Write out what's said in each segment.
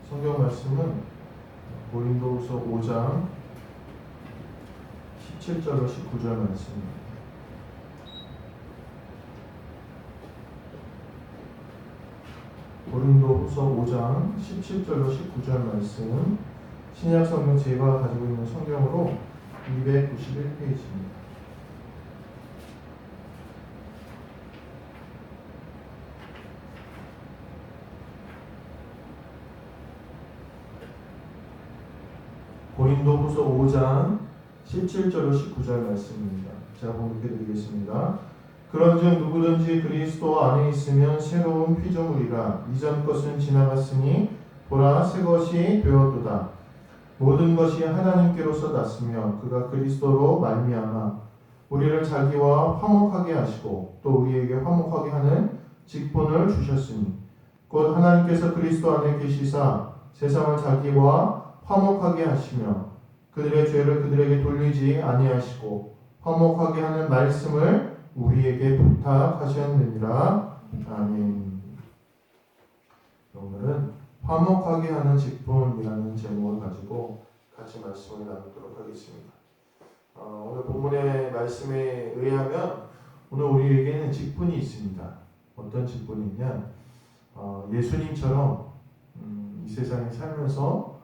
성경 말씀은 고린도후서 5장 17절로 19절 말씀입니다. 고린도후서 5장 17절로 19절 말씀, 신약성경 제가 가지고 있는 성경으로 291페이지입니다. 고린도후서 5장 17절로 19절 말씀입니다. 제가 봉독해 드리겠습니다. 그런즉 누구든지 그리스도 안에 있으면 새로운 피조물이라. 이전 것은 지나갔으니 보라 새 것이 되었도다. 모든 것이 하나님께로서 났으며 그가 그리스도로 말미암아 우리를 자기와 화목하게 하시고 또 우리에게 화목하게 하는 직분을 주셨으니 곧 하나님께서 그리스도 안에 계시사 세상을 자기와 화목하게 하시며 그들의 죄를 그들에게 돌리지 아니하시고 화목하게 하는 말씀을 우리에게 부탁하셨느니라. 아멘. 오늘은 화목하게 하는 직분이라는 제목을 가지고 같이 말씀을 나누도록 하겠습니다. 오늘 본문의 말씀에 의하면 오늘 우리에게는 직분이 있습니다. 어떤 직분이 있냐? 예수님처럼 이 세상에 살면서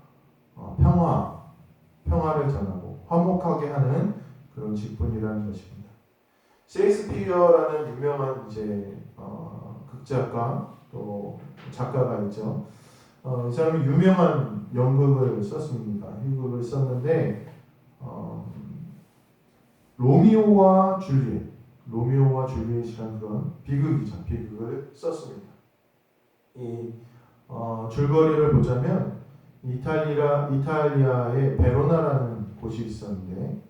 평화를 전하고 화목하게 하는 그런 직분이라는 것입니다. 셰익스피어라는 유명한 극작가 또 작가가 있죠. 이 사람이 유명한 연극을 썼습니다. 희극을 썼는데 로미오와 줄리엣이라는 그런 비극을 썼습니다. 이 줄거리를 보자면 이탈리아의 베로나라는 곳이 있었는데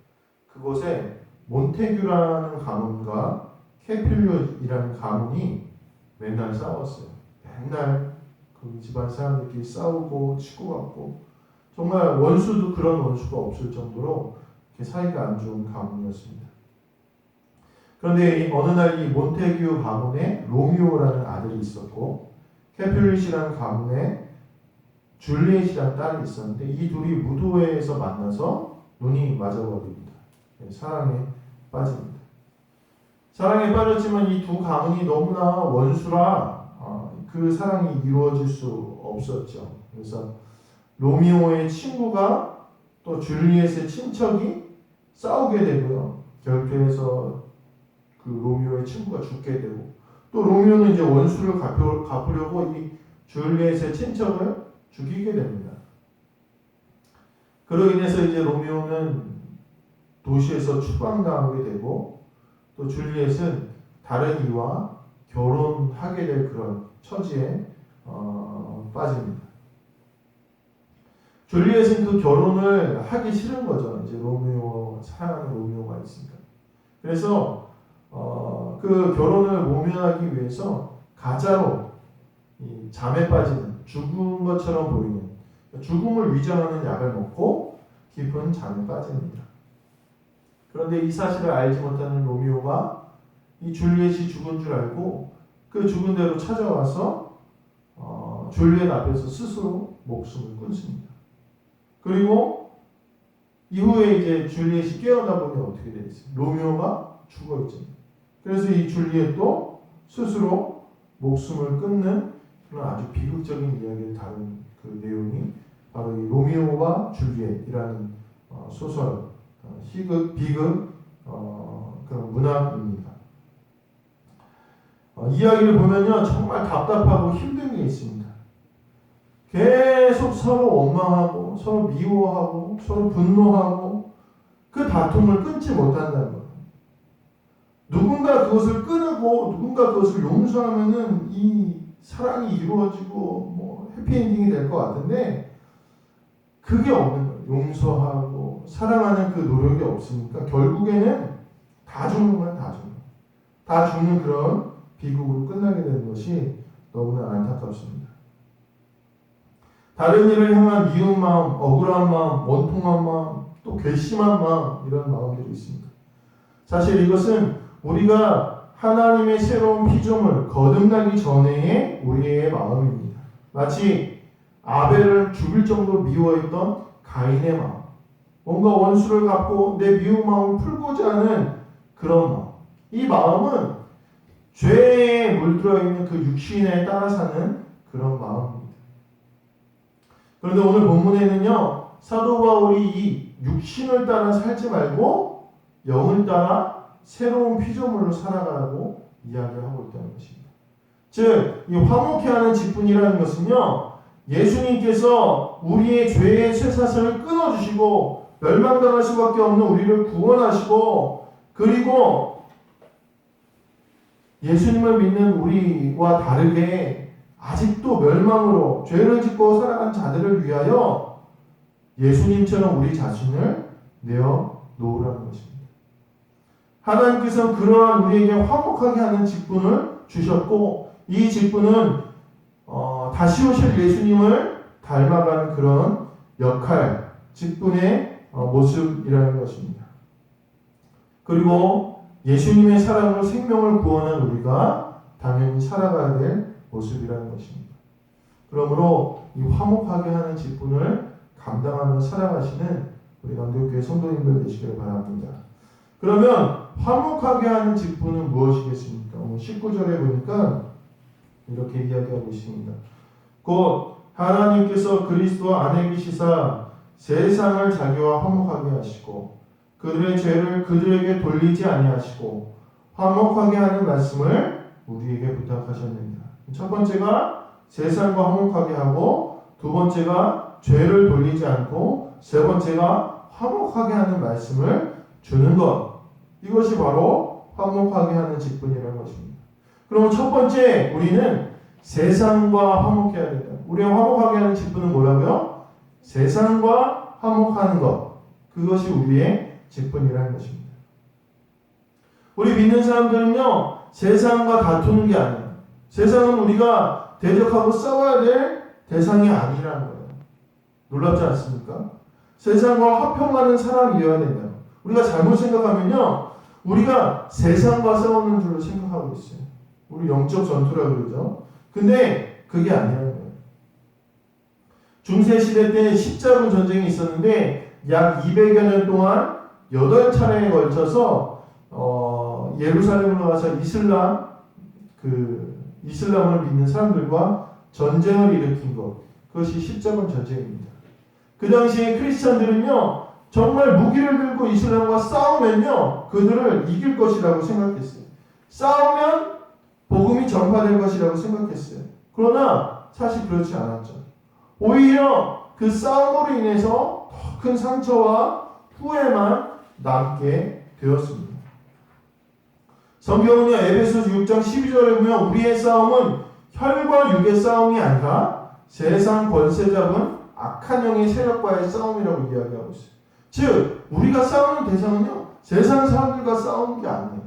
그곳에 몬테규라는 가문과 캐필류이라는 가문이 맨날 싸웠어요. 맨날 그 집안 사람들끼리 싸우고 치고받고 정말 원수도 그런 원수가 없을 정도로 사이가 안 좋은 가문이었습니다. 그런데 어느 날 이 몬테규 가문에 로미오라는 아들이 있었고 캐필류이라는 가문에 줄리엣이라는 딸이 있었는데 이 둘이 무도회에서 만나서 눈이 맞아버립니다. 사랑에 빠집니다. 사랑에 빠졌지만 이 두 가문이 너무나 원수라 그 사랑이 이루어질 수 없었죠. 그래서 로미오의 친구가 또 줄리엣의 친척이 싸우게 되고요. 결투에서 그 로미오의 친구가 죽게 되고 또 로미오는 이제 원수를 갚으려고 이 줄리엣의 친척을 죽이게 됩니다. 그로 인해서 이제 로미오는 도시에서 추방당하게 되고 또 줄리엣은 다른 이와 결혼하게 될 그런 처지에 빠집니다. 줄리엣은 그 결혼을 하기 싫은 거죠. 이제 사랑하는 로미오가 있으니까. 그래서 그 결혼을 모면하기 위해서 가짜로 이 잠에 빠지는 죽은 것처럼 보이는 죽음을 위장하는 약을 먹고 깊은 잠에 빠집니다. 그런데 이 사실을 알지 못하는 로미오가 이 줄리엣이 죽은 줄 알고 그 죽은 대로 찾아와서 줄리엣 앞에서 스스로 목숨을 끊습니다. 그리고 이후에 이제 줄리엣이 깨어나 보니 어떻게 되겠어요? 로미오가 죽어 있죠. 그래서 이 줄리엣도 스스로 목숨을 끊는 그런 아주 비극적인 이야기를 다룬 그 내용이 바로 이 로미오와 줄리엣이라는 소설, 비극 그런 문학입니다. 이야기를 보면요 정말 답답하고 힘든 게 있습니다. 계속 서로 원망하고 서로 미워하고 서로 분노하고 그 다툼을 끊지 못한다는 거예요. 누군가 그것을 끊고 누군가 그것을 용서하면은 이 사랑이 이루어지고 해피엔딩이 될 것 같은데 그게 없는 거예요. 용서하고 사랑하는 그 노력이 없으니까 결국에는 다 죽는 거예요. 다 죽는 그런 비극으로 끝나게 되는 것이 너무나 안타깝습니다. 다른 일을 향한 미운 마음, 억울한 마음, 원통한 마음, 또 괘씸한 마음 이런 마음들이 있습니다. 사실 이것은 우리가 하나님의 새로운 피조물 거듭나기 전에의 우리의 마음입니다. 마치 아벨을 죽일 정도로 미워했던 가인의 마음, 뭔가 원수를 갚고 내 미운 마음을 풀고자 하는 그런 마음, 이 마음은 죄에 물들어 있는 그 육신에 따라 사는 그런 마음입니다. 그런데 오늘 본문에는요, 사도 바울이 이 육신을 따라 살지 말고 영을 따라 새로운 피조물로 살아가라고 이야기하고 있다는 것입니다. 즉, 이 화목해하는 직분이라는 것은요, 예수님께서 우리의 죄의 쇠사슬을 끊어주시고 멸망당할 수밖에 없는 우리를 구원하시고, 그리고 예수님을 믿는 우리와 다르게 아직도 멸망으로 죄를 짓고 살아간 자들을 위하여 예수님처럼 우리 자신을 내어 놓으라는 것입니다. 하나님께서는 그러한 우리에게 화목하게 하는 직분을 주셨고, 이 직분은 다시 오실 예수님을 닮아가는 그런 역할, 직분의 모습이라는 것입니다. 그리고 예수님의 사랑으로 생명을 구원한 우리가 당연히 살아가야 될 모습이라는 것입니다. 그러므로 이 화목하게 하는 직분을 감당하며 살아가시는 우리 남교교회 성도님들 되시길 바랍니다. 그러면 화목하게 하는 직분은 무엇이겠습니까? 19절에 보니까 이렇게 이야기하고 있습니다. 곧 하나님께서 그리스도 안에 계시사 세상을 자기와 화목하게 하시고 그들의 죄를 그들에게 돌리지 아니하시고 화목하게 하는 말씀을 우리에게 부탁하셨느니라. 첫 번째가 세상과 화목하게 하고, 두 번째가 죄를 돌리지 않고, 세 번째가 화목하게 하는 말씀을 주는 것. 이것이 바로 화목하게 하는 직분이라는 것입니다. 그럼 첫 번째, 우리는 세상과 화목해야 된다. 우리가 화목하게 하는 직분은 뭐라고요? 세상과 화목하는 것. 그것이 우리의 직분이라는 것입니다. 우리 믿는 사람들은요, 세상과 다투는 게 아니에요. 세상은 우리가 대적하고 싸워야 될 대상이 아니라는 거예요. 놀랍지 않습니까? 세상과 화평하는 사람이어야 된다. 우리가 잘못 생각하면요, 우리가 세상과 싸우는 줄로 생각하고 있어요. 우리 영적 전투라고 그러죠. 근데 그게 아니라는 거예요. 중세시대 때 십자군 전쟁이 있었는데 약 200여 년 동안 8차례에 걸쳐서 예루살렘으로 가서 이슬람을 믿는 사람들과 전쟁을 일으킨 것, 그것이 십자군 전쟁입니다. 그 당시에 크리스찬들은요, 정말 무기를 들고 이슬람과 싸우면요, 그들을 이길 것이라고 생각했어요. 싸우면 복음이 전파될 것이라고 생각했어요. 그러나 사실 그렇지 않았죠. 오히려 그 싸움으로 인해서 더 큰 상처와 후회만 남게 되었습니다. 성경은요, 에베소서 6장 12절에 보면 우리의 싸움은 혈과 육의 싸움이 아니라 세상 권세 잡은 악한 영의 세력과의 싸움이라고 이야기하고 있어요. 즉, 우리가 싸우는 대상은요, 세상 사람들과 싸우는 게 아니에요.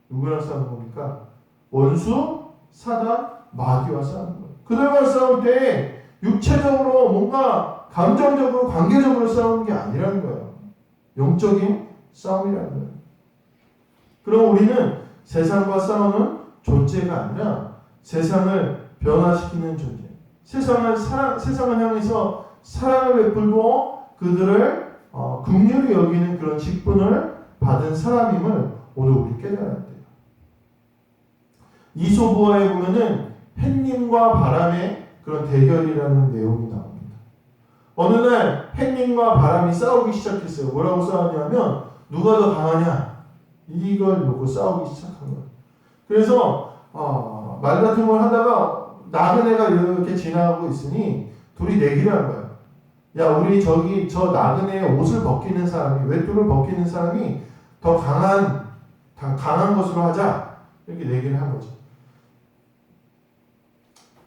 누구랑 싸우는 겁니까? 원수, 사단, 마귀와 싸우는 거예요. 그들과 싸울 때 육체적으로 뭔가 감정적으로, 관계적으로 싸우는 게 아니라는 거예요. 영적인 싸움이라는 거예요. 그럼 우리는 세상과 싸우는 존재가 아니라 세상을 변화시키는 존재. 세상을 향해서 사랑을 베풀고 그들을 긍휼히 여기는 그런 직분을 받은 사람임을 오늘 우리 깨달아야 돼요. 이소부화에 보면은 햇님과 바람의 그런 대결이라는 내용이 나옵니다. 어느 날 햇님과 바람이 싸우기 시작했어요. 뭐라고 싸웠냐면 누가 더 강하냐, 이걸 놓고 싸우기 시작한 거예요. 그래서 말다툼을 하다가 나그네가 이렇게 지나가고 있으니 둘이 내기를 한 거예요. 야, 우리 저 나그네의 옷을 벗기는 사람이, 외투를 벗기는 사람이 더 강한 것으로 하자. 이렇게 내기를 한 거죠.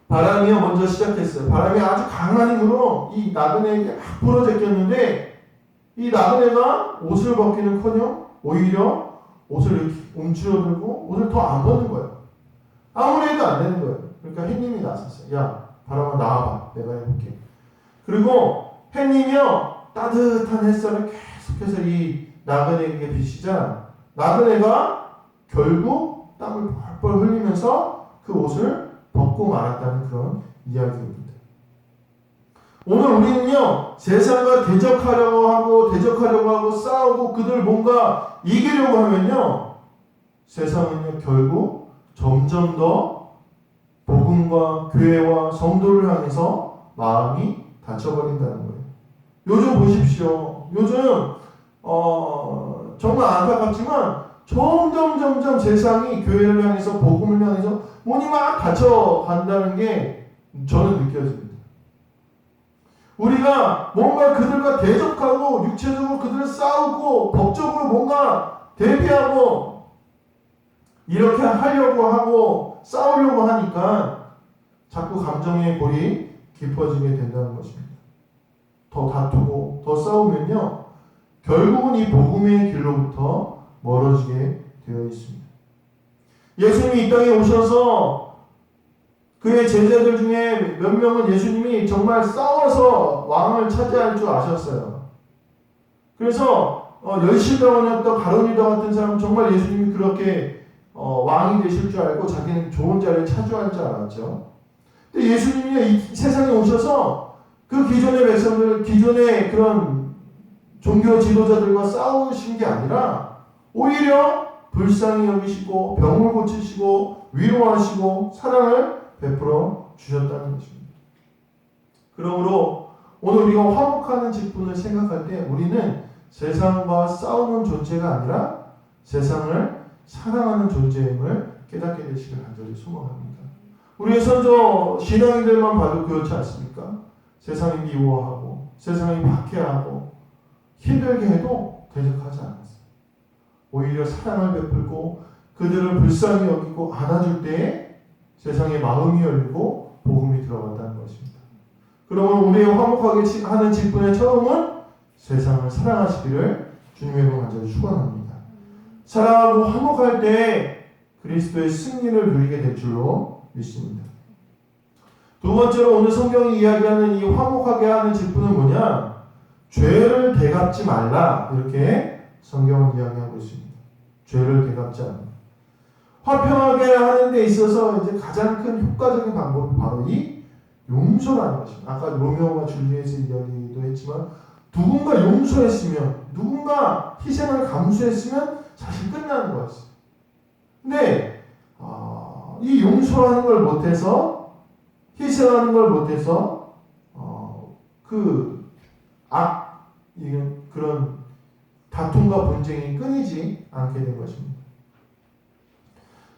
바람이 먼저 시작했어요. 바람이 아주 강한 힘으로 이 나그네에게 막 불어제꼈는데 이 나그네가 옷을 벗기는커녕 오히려 옷을 이렇게 움츠러들고 옷을 더 안 벗는 거예요. 아무리 해도 안 되는 거예요. 그러니까 햇님이 나섰어요. 야, 바람아 나와봐. 내가 해볼게. 그리고 햇님이요, 따뜻한 햇살을 계속해서 이 나그네에게 비치자 나그네가 결국 땀을 펄펄 흘리면서 그 옷을 벗고 말았다는 그런 이야기입니다. 오늘 우리는요, 세상과 대적하려고 하고 싸우고 그들 뭔가 이기려고 하면요, 세상은요, 결국 점점 더 복음과 교회와 성도를 향해서 마음이 닫혀버린다는 거예요. 요즘 보십시오. 요즘 정말 안타깝지만 점점 세상이 교회를 향해서 복음을 향해서 문이 막 닫혀간다는 게 저는 느껴집니다. 우리가 뭔가 그들과 대적하고 육체적으로 그들을 싸우고 법적으로 뭔가 대비하고 이렇게 하려고 하고 싸우려고 하니까 자꾸 감정의 골이 깊어지게 된다는 것입니다. 더 다투고 더 싸우면요, 결국은 이 복음의 길로부터 멀어지게 되어 있습니다. 예수님이 이 땅에 오셔서 그의 제자들 중에 몇 명은 예수님이 정말 싸워서 왕을 차지할 줄 아셨어요. 그래서 열실다원이었던 가룟유다 같은 사람은 정말 예수님이 그렇게 왕이 되실 줄 알고 자기는 좋은 자리를 차지할 줄 알았죠. 근데 예수님이 이 세상에 오셔서 그 기존의 백성들, 기존의 그런 종교 지도자들과 싸우신 게 아니라 오히려 불쌍히 여기시고 병을 고치시고 위로하시고 사랑을 베풀어 주셨다는 것입니다. 그러므로 오늘 우리가 화목하는 직분을 생각할 때 우리는 세상과 싸우는 존재가 아니라 세상을 사랑하는 존재임을 깨닫게 되시길 간절히 소망합니다. 우리의 선조 신앙인들만 봐도 그렇지 않습니까? 세상이 미워하고 세상이 박해하고 힘들게 해도 대적하지 않았어요. 오히려 사랑을 베풀고 그들을 불쌍히 여기고 안아줄 때에 세상의 마음이 열리고 복음이 들어간다는 것입니다. 그러면 우리의 화목하게 하는 직분의 처음은 세상을 사랑하시기를 주님의 이름으로 간절히 축원합니다. 사랑하고 화목할 때 그리스도의 승리를 누리게 될 줄로 믿습니다. 두 번째로 오늘 성경이 이야기하는 이 화목하게 하는 직분은 뭐냐? 죄를 되갚지 말라, 이렇게 성경은 이야기하고 있습니다. 죄를 되갚지 않는다. 화평하게 하는 데 있어서 이제 가장 큰 효과적인 방법이 바로 이 용서라는 것입니다. 아까 로미오와 줄리엣의 이야기도 했지만 누군가 용서했으면, 누군가 희생을 감수했으면 사실 끝나는 거였어요. 근데 이 용서하는 걸 못해서, 희생하는 걸 못해서 그런 다툼과 분쟁이 끊이지 않게 된 것입니다.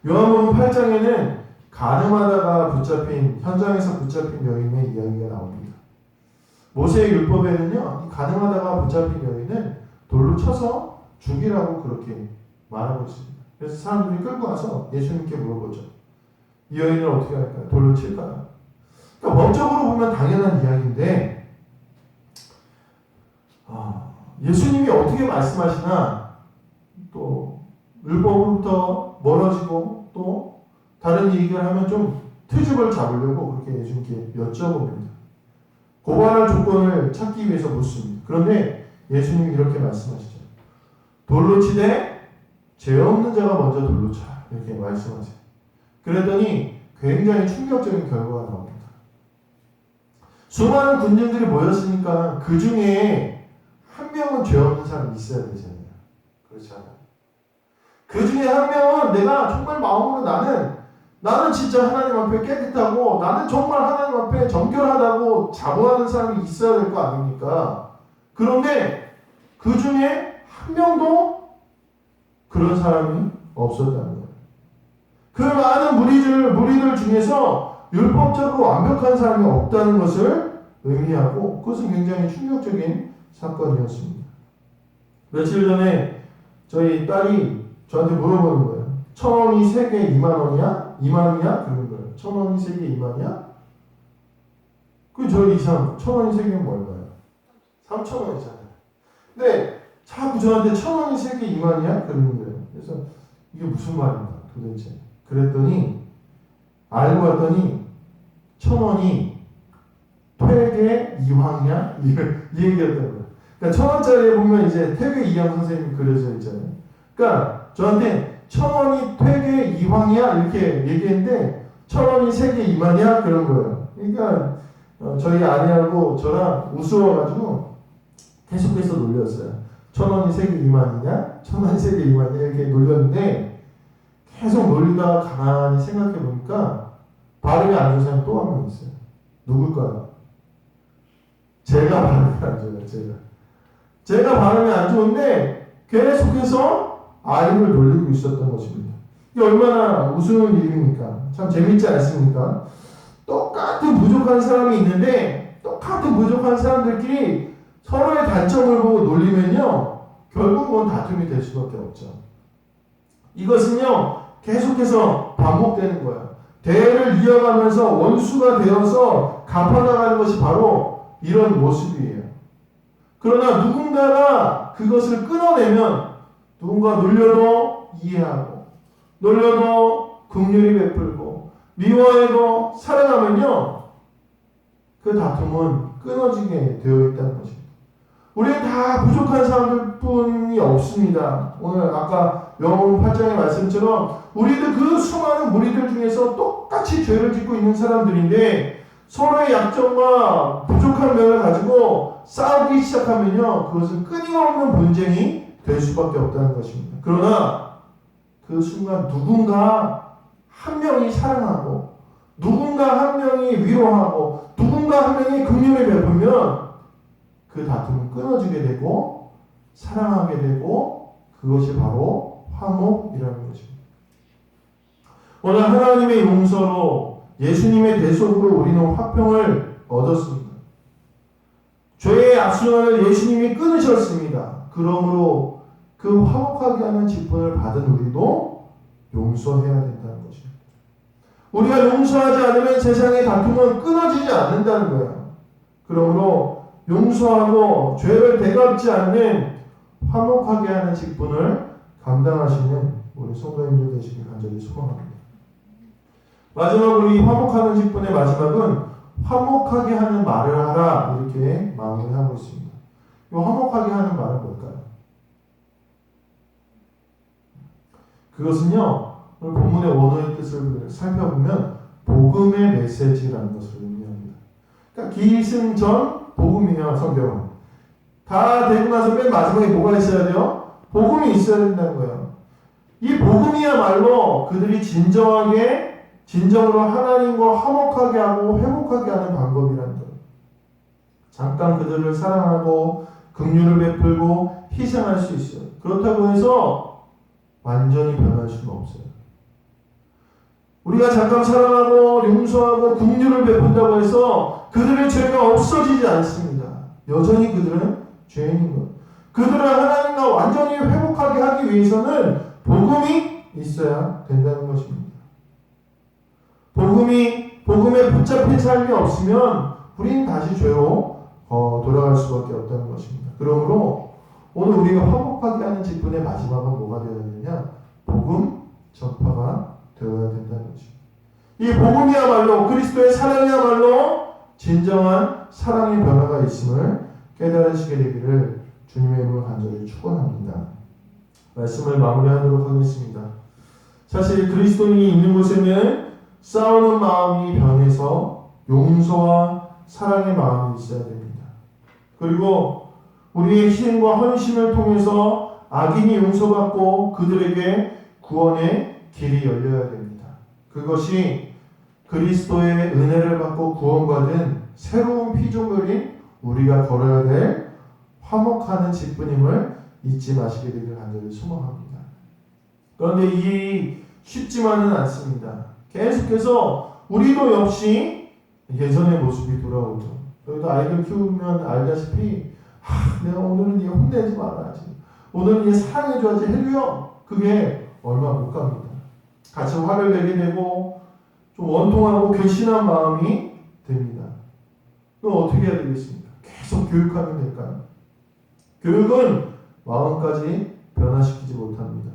요한복음 8장에는 가늠하다가 현장에서 붙잡힌 여인의 이야기가 나옵니다. 모세의 율법에는요, 이 가늠하다가 붙잡힌 여인은 돌로 쳐서 죽이라고 그렇게 말하고 있습니다. 그래서 사람들이 끌고 와서 예수님께 물어보죠. 이 여인을 어떻게 할까요? 돌로 칠까요? 그러니까 법적으로 보면 당연한 이야기인데 예수님이 어떻게 말씀하시나, 또 율법으로부터 멀어지고 또 다른 얘기를 하면 좀 트집을 잡으려고 그렇게 예수님께 여쭤봅니다. 고발할 조건을 찾기 위해서 묻습니다. 그런데 예수님이 이렇게 말씀하시죠. 돌로 치되 죄 없는 자가 먼저 돌로 쳐, 이렇게 말씀하세요. 그랬더니 굉장히 충격적인 결과가 나옵니다. 수많은 군중들이 모였으니까 그 중에 한 명은 죄 없는 사람이 있어야 되잖아요. 그렇지 않아요? 그 중에 한 명은 내가 정말 마음으로 나는 진짜 하나님 앞에 깨끗하고 나는 정말 하나님 앞에 정결하다고 자부하는 사람이 있어야 될 거 아닙니까? 그런데 그 중에 한 명도 그런 사람이 없었다는 거예요. 그 많은 무리들 중에서 율법적으로 완벽한 사람이 없다는 것을 의미하고, 그것은 굉장히 충격적인 사건이었습니다. 며칠 전에 저희 딸이 저한테 물어보는 거예요. 1,000원이 3개 2만원이야? 2만이야? 그런 거예요. 1,000원이 3개 2만이야? 저 이상, 1,000원이 3개는 뭘까요? 3,000원이잖아요. 근데 자꾸 저한테 1,000원이 3개 2만이야? 그러는 거예요. 그래서 이게 무슨 말인가 도대체. 그랬더니 알고 봤더니 1,000원이 퇴계 이황이야? 이 얘기였던 거예요. 그러니까 1,000원짜리에 보면 이제 퇴계 이황 선생님이 그려져 있잖아요. 그러니까 저한테 1,000원이 퇴계 이황이야? 이렇게 얘기했는데 1,000원이 3개 2만이야? 그런 거예요. 그러니까 저희 아내하고 저랑 우스워가지고 계속해서 놀렸어요. 1,000원이 세계 2만이냐? 1,000원이 세계 2만이냐? 이렇게 놀렸는데 계속 놀리다가 가만히 생각해 보니까 발음이 안 좋은 사람 또 한 명 있어요. 누굴까요? 제가 발음이 안 좋아요. 제가 발음이 안 좋은데 계속해서 아이를 놀리고 있었던 것입니다. 이게 얼마나 우스운 일입니까? 참 재밌지 않습니까? 똑같은 부족한 사람이 있는데 똑같은 부족한 사람들끼리 서로의 단점을 보고 놀리면요 결국은 다툼이 될 수밖에 없죠. 이것은요 계속해서 반복되는 거예요. 대를 이어가면서 원수가 되어서 갚아나가는 것이 바로 이런 모습이에요. 그러나 누군가가 그것을 끊어내면 누군가 놀려도 이해하고 놀려도 긍휼히 베풀고 미워해도 사랑하면요 그 다툼은 끊어지게 되어 있다는 것입니다. 우리는 다 부족한 사람들뿐이 없습니다. 오늘 아까 요한복음 8장의 말씀처럼 우리도 그 수많은 무리들 중에서 똑같이 죄를 짓고 있는 사람들인데 서로의 약점과 부족한 면을 가지고 싸우기 시작하면요 그것은 끊임없는 분쟁이 될 수밖에 없다는 것입니다. 그러나 그 순간 누군가 한 명이 사랑하고 누군가 한 명이 위로하고 누군가 한 명이 긍휼을 베풀면 그 다툼은 끊어지게 되고 사랑하게 되고 그것이 바로 화목이라는 것입니다. 오늘 하나님의 용서로 예수님의 대속으로 우리는 화평을 얻었습니다. 죄의 악순환을 예수님이 끊으셨습니다. 그러므로 그 화목하게 하는 직분을 받은 우리도 용서해야 된다는 것입니다. 우리가 용서하지 않으면 세상의 다툼은 끊어지지 않는다는 거예요. 그러므로 용서하고 죄를 되갚지 않는 화목하게 하는 직분을 감당하시는 우리 성도님들 되시길 간절히 소망합니다. 마지막으로 이 화목하는 직분의 마지막은 화목하게 하는 말을 하라 이렇게 마무리하고 있습니다. 이 화목하게 하는 말은 뭘까요? 그것은요 오늘 본문의 원어의 뜻을 살펴보면 복음의 메시지라는 것을 의미합니다. 그러니까 기승전 복음이야 성경은. 다 되고 나서 맨 마지막에 뭐가 있어야 돼요? 복음이 있어야 된다는 거예요. 이 복음이야말로 그들이 진정으로 하나님과 화목하게 하고 회복하게 하는 방법이라는 거예요. 잠깐 그들을 사랑하고 긍휼을 베풀고 희생할 수 있어요. 그렇다고 해서 완전히 변할 수는 없어요. 우리가 잠깐 사랑하고 용서하고 긍휼을 베푼다고 해서 그들의 죄가 없어지지 않습니다. 여전히 그들은 죄인인 것. 그들을 하나님과 완전히 회복하게 하기 위해서는 복음이 있어야 된다는 것입니다. 복음에 붙잡힌 삶이 없으면 우리는 다시 죄로 돌아갈 수밖에 없다는 것입니다. 그러므로 오늘 우리가 화목하게 하는 직분의 마지막은 뭐가 되어야 되느냐? 복음 전파가 되어야 된다는 것입니다. 이 복음이야말로 그리스도의 사랑이야말로 진정한 사랑의 변화가 있음을 깨달으시게 되기를 주님의 이름으로 간절히 축원합니다. 말씀을 마무리하도록 하겠습니다. 사실 그리스도인이 있는 곳에는 싸우는 마음이 변해서 용서와 사랑의 마음이 있어야 됩니다. 그리고 우리의 희생과 헌신을 통해서 악인이 용서받고 그들에게 구원의 길이 열려야 됩니다. 그것이 그리스도의 은혜를 받고 구원받은 새로운 피조물인 우리가 걸어야 될 화목하는 직분임을 잊지 마시게 되길 간절히 소망합니다. 그런데 이 쉽지만은 않습니다. 계속해서 우리도 역시 예전의 모습이 돌아오죠. 저희도 아이들 키우면 알다시피 내가 오늘은 얘 혼내지 말아야지. 오늘은 얘 사랑해줘야지 해도요. 그게 얼마 못 갑니다. 같이 화를 내게 되고 좀 원통하고 괘씸한 마음이 됩니다. 그럼 어떻게 해야 되겠습니까? 계속 교육하면 될까요? 교육은 마음까지 변화시키지 못합니다.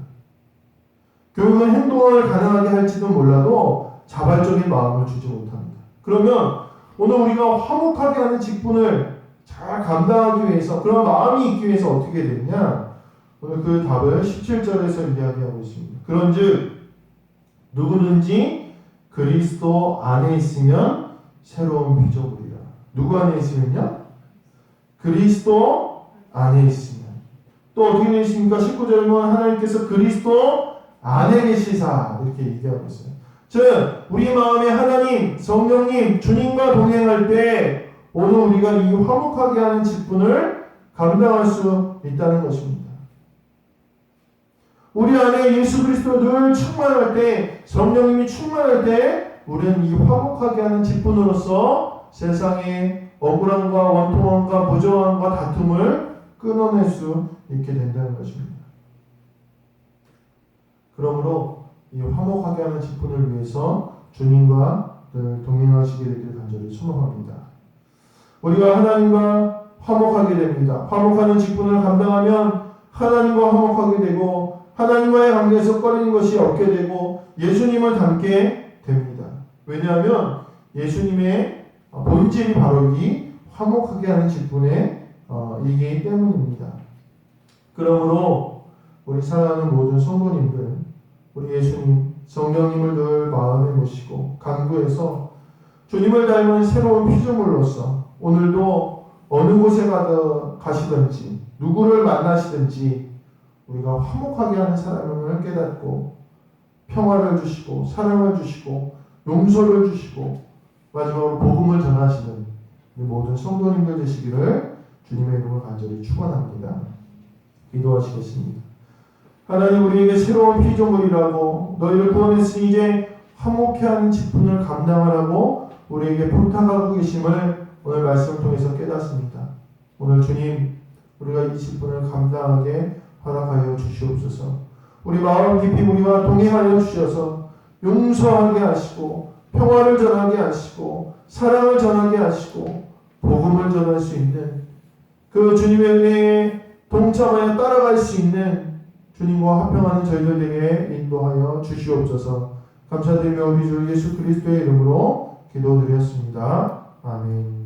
교육은 행동을 가능하게 할지도 몰라도 자발적인 마음을 주지 못합니다. 그러면 오늘 우리가 화목하게 하는 직분을 잘 감당하기 위해서 그런 마음이 있기 위해서 어떻게 되느냐? 오늘 그 답을 17절에서 이야기하고 있습니다. 그런즉 누구든지 그리스도 안에 있으면 새로운 피조물이라. 누구 안에 있으면요? 그리스도 안에 있으면. 또 어떻게 되어 있습니까? 19절은 하나님께서 그리스도 안에 계시사 이렇게 얘기하고 있어요. 즉 우리 마음에 하나님, 성령님, 주님과 동행할 때 오늘 우리가 이 화목하게 하는 직분을 감당할 수 있다는 것입니다. 우리 안에 예수 그리스도 늘 충만할 때, 성령님이 충만할 때 우리는 이 화목하게 하는 직분으로서 세상의 억울함과 원통함과 부정함과 다툼을 끊어낼 수 있게 된다는 것입니다. 그러므로 이 화목하게 하는 직분을 위해서 주님과 늘 동행하시게 되기를 간절히 소망합니다. 우리가 하나님과 화목하게 됩니다. 화목하는 직분을 감당하면 하나님과 화목하게 되고 하나님과의 관계에서 꺼리는 것이 없게 되고 예수님을 닮게 됩니다. 왜냐하면 예수님의 본질이 바로 이 화목하게 하는 직분의 이기 때문입니다. 그러므로 우리 사랑하는 모든 성도님들, 우리 예수님, 성령님을 늘 마음에 모시고 간구해서 주님을 닮은 새로운 피조물로서 오늘도 어느 곳에 가시든지 누구를 만나시든지 우리가 화목하게 하는 사람을 깨닫고 평화를 주시고 사랑을 주시고 용서를 주시고 마지막으로 복음을 전하시는 모든 성도님들 되시기를 주님의 이름으로 간절히 축원합니다. 기도하시겠습니다. 하나님, 우리에게 새로운 피조물이라고 너희를 구원했으니 이제 화목해 하는 직분을 감당하라고 우리에게 부탁하고 계심을 오늘 말씀을 통해서 깨닫습니다. 오늘 주님, 우리가 이 직분을 감당하게 허락하여 주시옵소서. 우리 마음 깊이 우리와 동행하여 주셔서 용서하게 하시고 평화를 전하게 하시고 사랑을 전하게 하시고 복음을 전할 수 있는 그 주님의 은혜에 동참하여 따라갈 수 있는 주님과 화평하는 저희들에게 인도하여 주시옵소서. 감사드리며 우리 주 예수 그리스도의 이름으로 기도드렸습니다. 아멘.